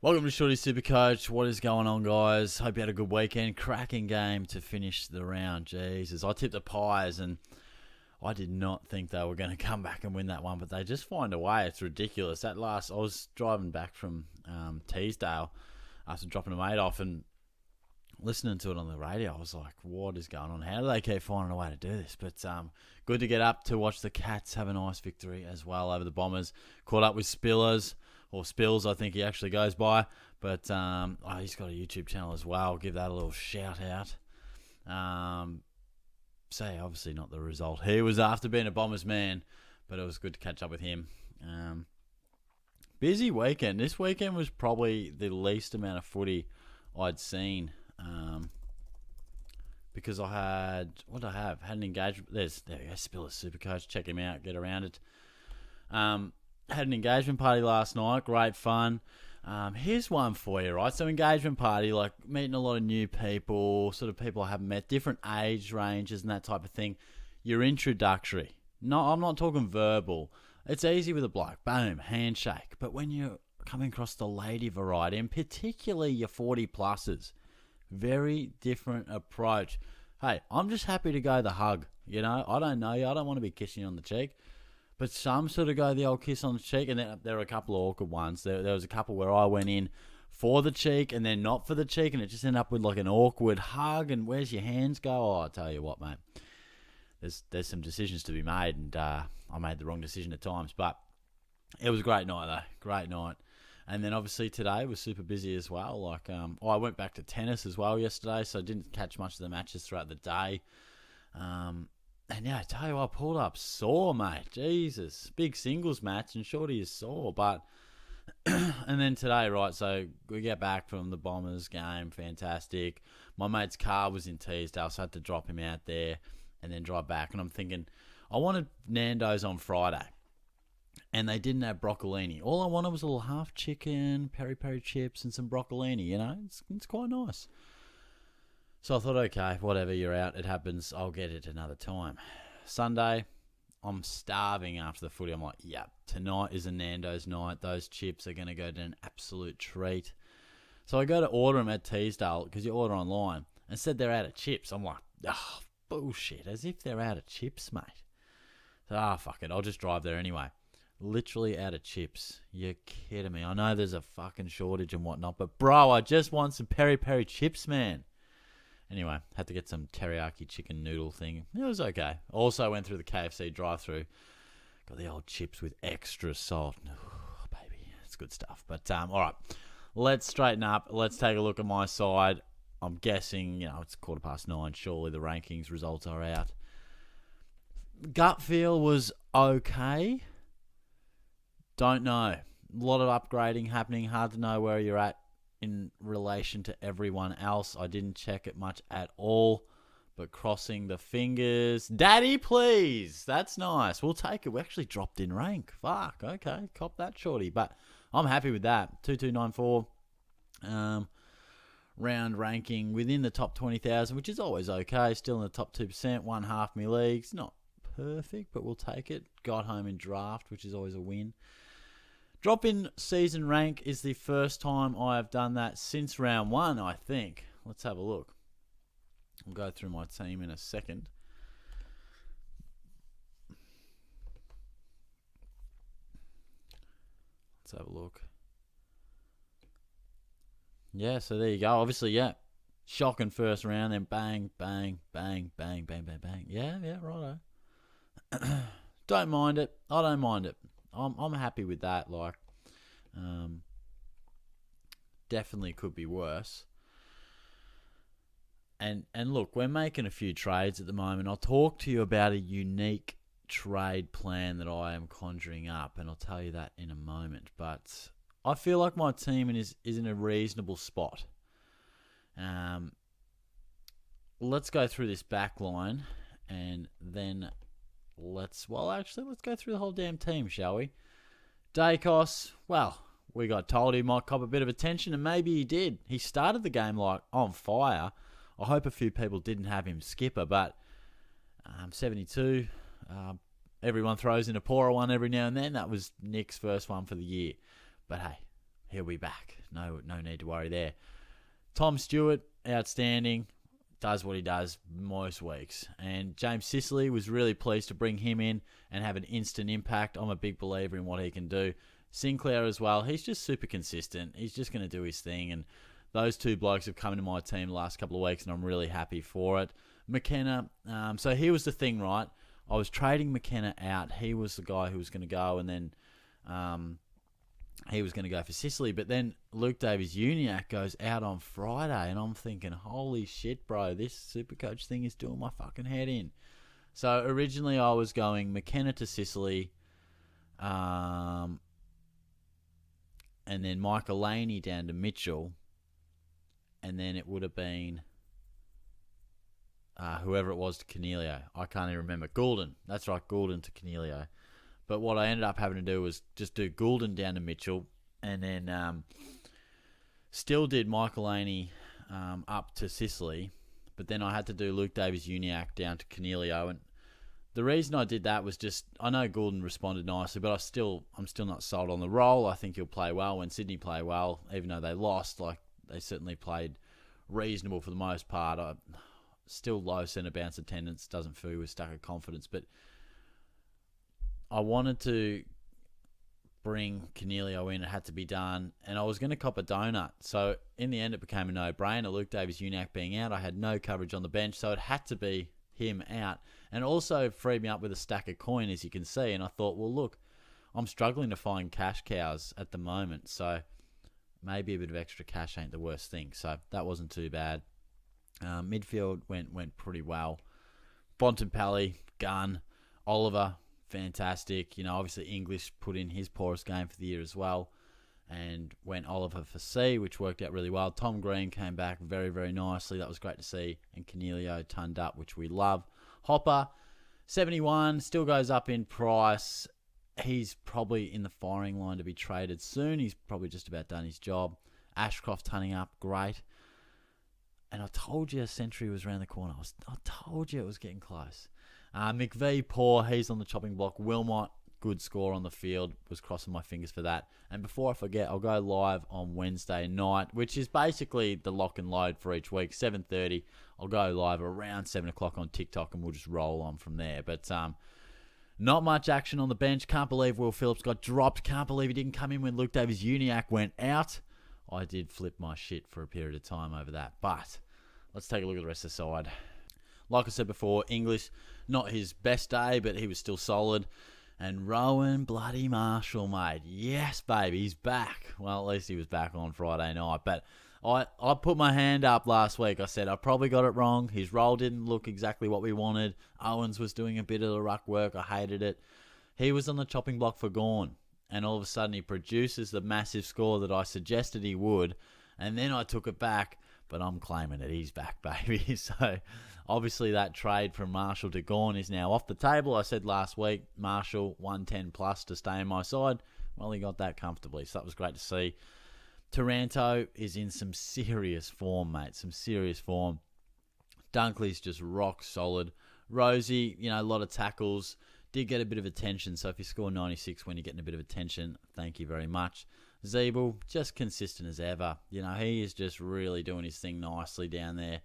Welcome to Shorty SuperCoach. What is going on, guys? Hope you had a good weekend. Cracking game to finish the round. Jesus, I tipped the Pies, and I did not think they were going to come back and win that one, but they just find a way. It's ridiculous. I was driving back from Teesdale after dropping a mate off and listening to it on the radio. I was like, what is going on? How do they keep finding a way to do this? But good to get up to watch the Cats have a nice victory as well over the Bombers. Caught up with Spills, I think he actually goes by. But he's got a YouTube channel as well. Give that a little shout out. Obviously not the result he was after, being a Bombers man, but it was good to catch up with him. Busy weekend. This weekend was probably the least amount of footy I'd seen. Because I had, what did I have? Had an engagement. There we go, Spillers SuperCoach. Check him out, get around it. Had an engagement party last night, great fun. Here's one for you, right? So engagement party, like meeting a lot of new people, sort of people I haven't met, different age ranges and that type of thing. You're introductory. No, I'm not talking verbal. It's easy with a bloke, boom, handshake. But when you're coming across the lady variety, and particularly your 40 pluses, very different approach. Hey, I'm just happy to go the hug. You know, I don't know you. I don't want to be kissing you on the cheek. But some sort of go the old kiss on the cheek, and then there are a couple of awkward ones. There was a couple where I went in for the cheek and then not for the cheek, and it just ended up with like an awkward hug, and where's your hands go? Oh, I tell you what, mate. There's some decisions to be made, and I made the wrong decision at times. But it was a great night, though. Great night. And then obviously today was super busy as well. Like I went back to tennis as well yesterday, so I didn't catch much of the matches throughout the day. And yeah, I tell you what, I pulled up sore, mate. Jesus. Big singles match, and Shorty is sore. But, and then today, right, so we get back from the Bombers game. Fantastic. My mate's car was in Teesdale, so I had to drop him out there and then drive back. And I'm thinking, I wanted Nando's on Friday, and they didn't have broccolini. All I wanted was a little half chicken, peri-peri chips, and some broccolini, you know? It's quite nice. So I thought, okay, whatever, you're out, it happens, I'll get it another time. Sunday, I'm starving after the footy. I'm like, yeah, tonight is a Nando's night. Those chips are going to go to an absolute treat. So I go to order them at Teesdale, because you order online, and said they're out of chips. I'm like, oh, bullshit, as if they're out of chips, mate. So, fuck it, I'll just drive there anyway. Literally out of chips. You're kidding me. I know there's a fucking shortage and whatnot, but bro, I just want some peri-peri chips, man. Anyway, had to get some teriyaki chicken noodle thing. It was okay. Also went through the KFC drive-thru. Got the old chips with extra salt. Oh, baby, it's good stuff. But, all right, let's straighten up. Let's take a look at my side. I'm guessing, it's 9:15. Surely the rankings results are out. Gut feel was okay. Don't know. A lot of upgrading happening. Hard to know where you're at in relation to everyone else. I didn't check it much at all, but crossing the fingers. Daddy, please. That's nice. We'll take it. We actually dropped in rank. Fuck. Okay. Cop that, Shorty. But I'm happy with that. 2294. Round ranking within the top 20,000, which is always okay. Still in the top 2%. One half my leagues. Not perfect, but we'll take it. Got home in draft, which is always a win. Drop in season rank is the first time I have done that since round one, I think. Let's have a look. I'll go through my team in a second. Let's have a look. Yeah, so there you go. Obviously, yeah. Shocking first round, then bang, bang, bang, bang, bang, bang, bang. Yeah, righto. Don't mind it. I don't mind it. I'm happy with that. Like, definitely could be worse. And look, we're making a few trades at the moment. I'll talk to you about a unique trade plan that I am conjuring up, and I'll tell you that in a moment. But I feel like my team is in a reasonable spot. Let's go through this back line, and then let's go through the whole damn team, shall we? Dacos, well, we got told he might cop a bit of attention, and maybe he did. He started the game like on fire. I hope a few people didn't have him skipper, but 72. Everyone throws in a poorer one every now and then. That was Nick's first one for the year. But hey, he'll be back. no need to worry there. Tom Stewart, outstanding, does what he does most weeks. And James Sicily, was really pleased to bring him in and have an instant impact. I'm a big believer in what he can do. Sinclair as well, he's just super consistent. He's just going to do his thing. And those two blokes have come into my team the last couple of weeks, and I'm really happy for it. McKenna, so here was the thing, right? I was trading McKenna out. He was the guy who was going to go, and then he was going to go for Sicily. But then Luke Davies-Uniacke goes out on Friday, and I'm thinking, holy shit, bro, this SuperCoach thing is doing my fucking head in. So originally I was going McKenna to Sicily, and then Michael Laney down to Mitchell, and then it would have been whoever it was to Cornelio. I can't even remember. Goulden. That's right, Goulden to Cornelio. But what I ended up having to do was just do Goulden down to Mitchell, and then still did Michael Laney up to Sicily, but then I had to do Luke Davies-Uniacke down to Cornelio. And the reason I did that was just, I know Goulden responded nicely, but I'm still not sold on the role. I think he'll play well when Sydney play well, even though they lost. Like, they certainly played reasonable for the most part. Still low centre bounce attendance, doesn't fill you with stack of confidence, but I wanted to bring Cornelio in. It had to be done, and I was going to cop a donut. So in the end, it became a no-brainer. Luke Davies-Uniacke being out, I had no coverage on the bench, so it had to be him out. And also freed me up with a stack of coin, as you can see. And I thought, well, look, I'm struggling to find cash cows at the moment, so maybe a bit of extra cash ain't the worst thing. So that wasn't too bad. Midfield went pretty well. Bontempelli, gun. Oliver, fantastic. You know, obviously English put in his poorest game for the year as well, and went Oliver for C, which worked out really well. Tom Green came back very, very nicely. That was great to see. And Cornelio turned up, which we love. Hopper, 71, still goes up in price. He's probably in the firing line to be traded soon. He's probably just about done his job. Ashcroft turning up, great. And I told you a century was around the corner. I told you it was getting close. McVee, poor. He's on the chopping block. Wilmot, good score on the field. Was crossing my fingers for that. And before I forget, I'll go live on Wednesday night, which is basically the lock and load for each week, 7:30. I'll go live around 7 o'clock on TikTok, and we'll just roll on from there. But not much action on the bench. Can't believe Will Phillips got dropped. Can't believe he didn't come in when Luke Davies-Uniacke went out. I did flip my shit for a period of time over that. But let's take a look at the rest of the side. Like I said before, English, not his best day, but he was still solid. And Rowan bloody Marshall, mate. Yes, baby, he's back. Well, at least he was back on Friday night. But I put my hand up last week. I said I probably got it wrong. His role didn't look exactly what we wanted. Owens was doing a bit of the ruck work. I hated it. He was on the chopping block for Gawn. And all of a sudden he produces the massive score that I suggested he would. And then I took it back. But I'm claiming it. He's back, baby. So obviously that trade from Marshall to Gawn is now off the table. I said last week, Marshall 110 plus to stay on my side. Well, he got that comfortably. So that was great to see. Taranto is in some serious form, mate. Some serious form. Dunkley's just rock solid. Rosie, a lot of tackles. Did get a bit of attention. So if you score 96 when you're getting a bit of attention, thank you very much. Zeeble, just consistent as ever. He is just really doing his thing nicely down there.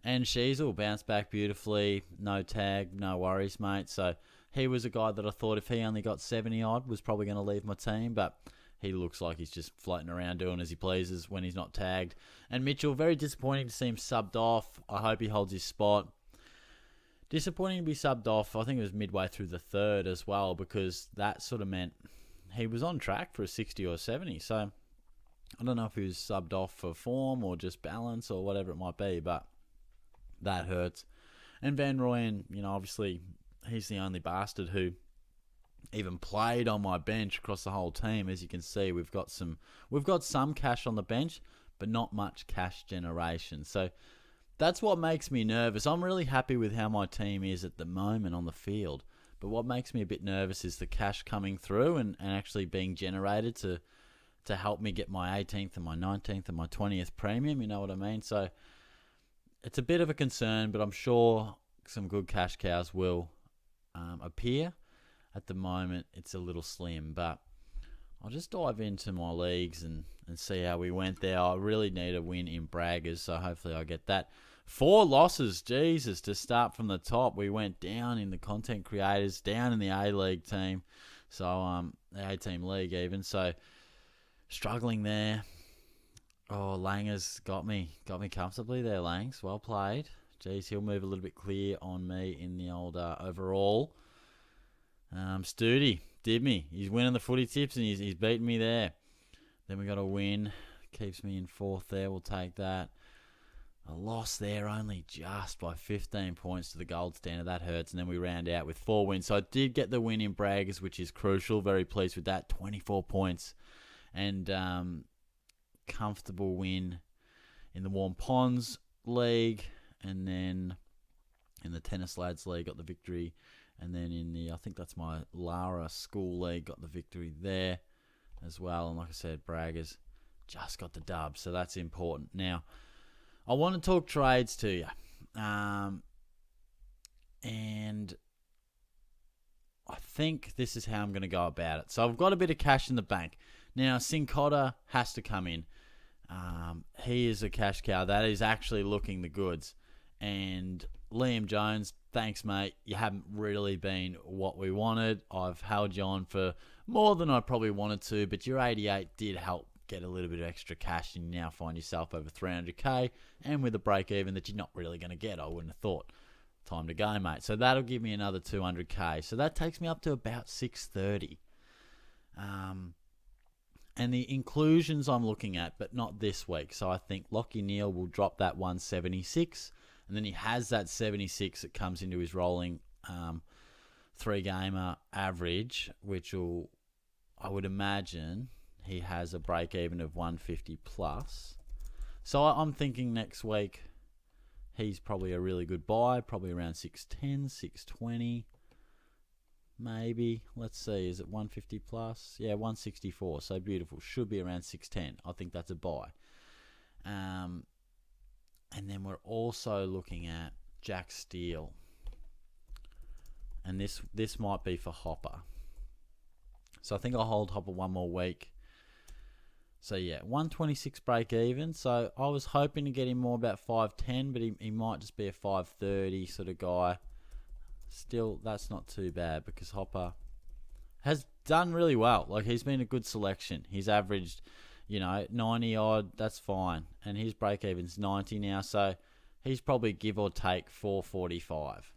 And Sheasel bounced back beautifully. No tag, no worries, mate. So he was a guy that I thought if he only got 70-odd was probably going to leave my team. But he looks like he's just floating around doing as he pleases when he's not tagged. And Mitchell, very disappointing to see him subbed off. I hope he holds his spot. Disappointing to be subbed off. I think it was midway through the third as well, because that sort of meant he was on track for a 60 or 70. So I don't know if he was subbed off for form or just balance or whatever it might be, but that hurts. And Van Rooyen, obviously he's the only bastard who even played on my bench across the whole team. As you can see, we've got some cash on the bench, but not much cash generation. So that's what makes me nervous. I'm really happy with how my team is at the moment on the field. But what makes me a bit nervous is the cash coming through and actually being generated to help me get my 18th and my 19th and my 20th premium, you know what I mean? So it's a bit of a concern, but I'm sure some good cash cows will appear. At the moment, it's a little slim, but I'll just dive into my leagues and see how we went there. I really need a win in Braggers, so hopefully I get that. 4 losses, Jesus, to start from the top. We went down in the content creators, down in the A-League team. So, the A-Team League even. So, struggling there. Oh, Langer's got me comfortably there, Langs. Well played. Jeez, he'll move a little bit clear on me in the old overall. Studi did me. He's winning the footy tips and he's beating me there. Then we got a win. Keeps me in 4th there. We'll take that. A loss there, only just by 15 points to the gold standard. That hurts. And then we round out with 4 wins. So I did get the win in Braggers, which is crucial. Very pleased with that. 24 points. And comfortable win in the Warm Ponds League. And then in the Tennis Lads League, got the victory. And then in the, I think that's my Lara School League, got the victory there as well. And like I said, Braggers just got the dub. So that's important. Now, I want to talk trades to you. And I think this is how I'm going to go about it. So I've got a bit of cash in the bank. Now, Sincotta has to come in. He is a cash cow. That is actually looking the goods. And Liam Jones, thanks, mate. You haven't really been what we wanted. I've held you on for more than I probably wanted to, but your 88 did help get a little bit of extra cash, and you now find yourself over 300k and with a break even that you're not really going to get. I wouldn't have thought. Time to go, mate. So that'll give me another 200k. So that takes me up to about 630. And the inclusions I'm looking at, but not this week. So I think Lockie Neal will drop that 176, and then he has that 76 that comes into his rolling 3-gamer average, which will, I would imagine, he has a break even of 150 plus. So I'm thinking next week he's probably a really good buy, probably around 610, 620, maybe. Let's see, is it 150 plus? Yeah, 164. So beautiful. Should be around 610. I think that's a buy. And then we're also looking at Jack Steele. And this might be for Hopper. So I think I'll hold Hopper one more week. So yeah, 126 break even. So I was hoping to get him more about 510, but he might just be a 530 sort of guy. Still, that's not too bad because Hopper has done really well. Like, he's been a good selection. He's averaged, 90 odd. That's fine. And his break even's 90 now. So he's probably give or take 445.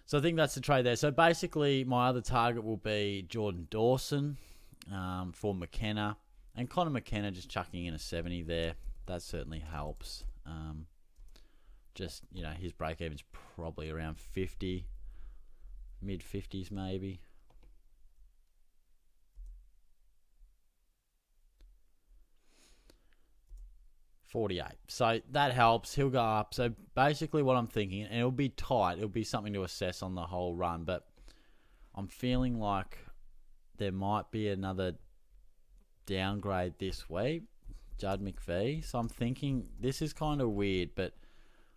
So I think that's the trade there. So basically, my other target will be Jordan Dawson for McKenna. And Connor McKenna just chucking in a 70 there. That certainly helps. His break-even's probably around 50. Mid-50s maybe. $48. So that helps. He'll go up. So basically what I'm thinking, and it'll be tight. It'll be something to assess on the whole run. But I'm feeling like there might be another downgrade this week, Judd McVee. So I'm thinking this is kind of weird, but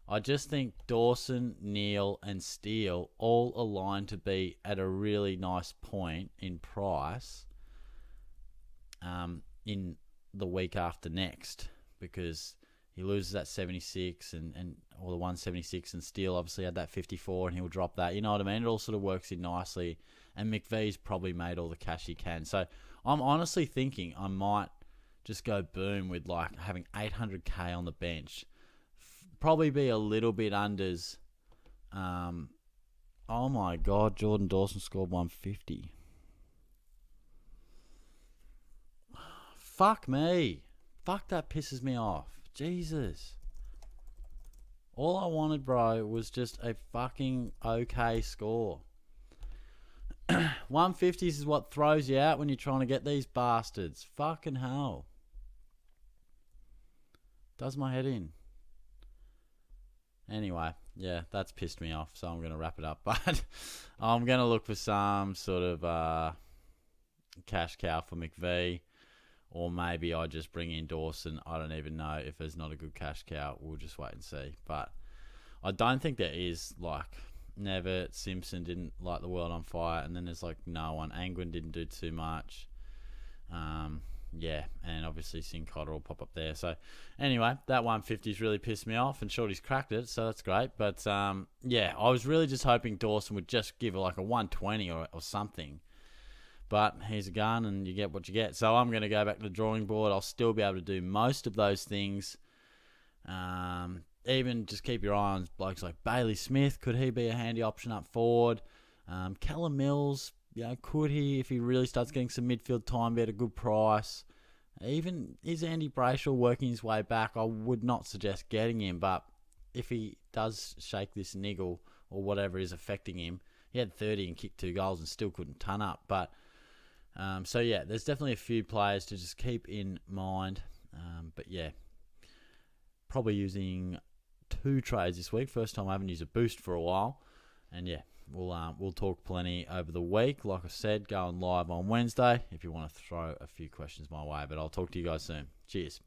I just think Dawson, Neal, and Steele all align to be at a really nice point in price in the week after next, because he loses that 76 or the 176, and Steele obviously had that 54 and he'll drop that. You know what I mean? It all sort of works in nicely, and McVee's probably made all the cash he can. So I'm honestly thinking I might just go boom with like having 800k on the bench. Probably be a little bit unders. Oh my God, Jordan Dawson scored 150. Fuck me. Fuck, that pisses me off. Jesus. All I wanted, bro, was just a fucking okay score. 150s is what throws you out when you're trying to get these bastards. Fucking hell. Does my head in. Anyway, yeah, that's pissed me off, so I'm going to wrap it up. But I'm going to look for some sort of cash cow for McVee, or maybe I just bring in Dawson. I don't even know if there's not a good cash cow. We'll just wait and see. But I don't think there is. Like, Nevitt, Simpson didn't light the world on fire, and then there's like no one. Angwin didn't do too much. Yeah, and obviously Sin-Cotter will pop up there. So anyway, that 150's really pissed me off, and Shorty's cracked it, so that's great. But yeah, I was really just hoping Dawson would just give it like a 120 or something. But he's a gun, and you get what you get. So I'm going to go back to the drawing board. I'll still be able to do most of those things. Even just keep your eye on blokes like Bailey Smith. Could he be a handy option up forward? Callum Mills, could he, if he really starts getting some midfield time, be at a good price? Even is Andy Brayshaw working his way back? I would not suggest getting him, but if he does shake this niggle or whatever is affecting him, he had 30 and kicked 2 goals and still couldn't ton up. But so yeah, there's definitely a few players to just keep in mind. But yeah, probably using 2 trades this week. First time I haven't used a boost for a while, and yeah, we'll talk plenty over the week. Like I said, going live on Wednesday if you want to throw a few questions my way. But I'll talk to you guys soon. Cheers.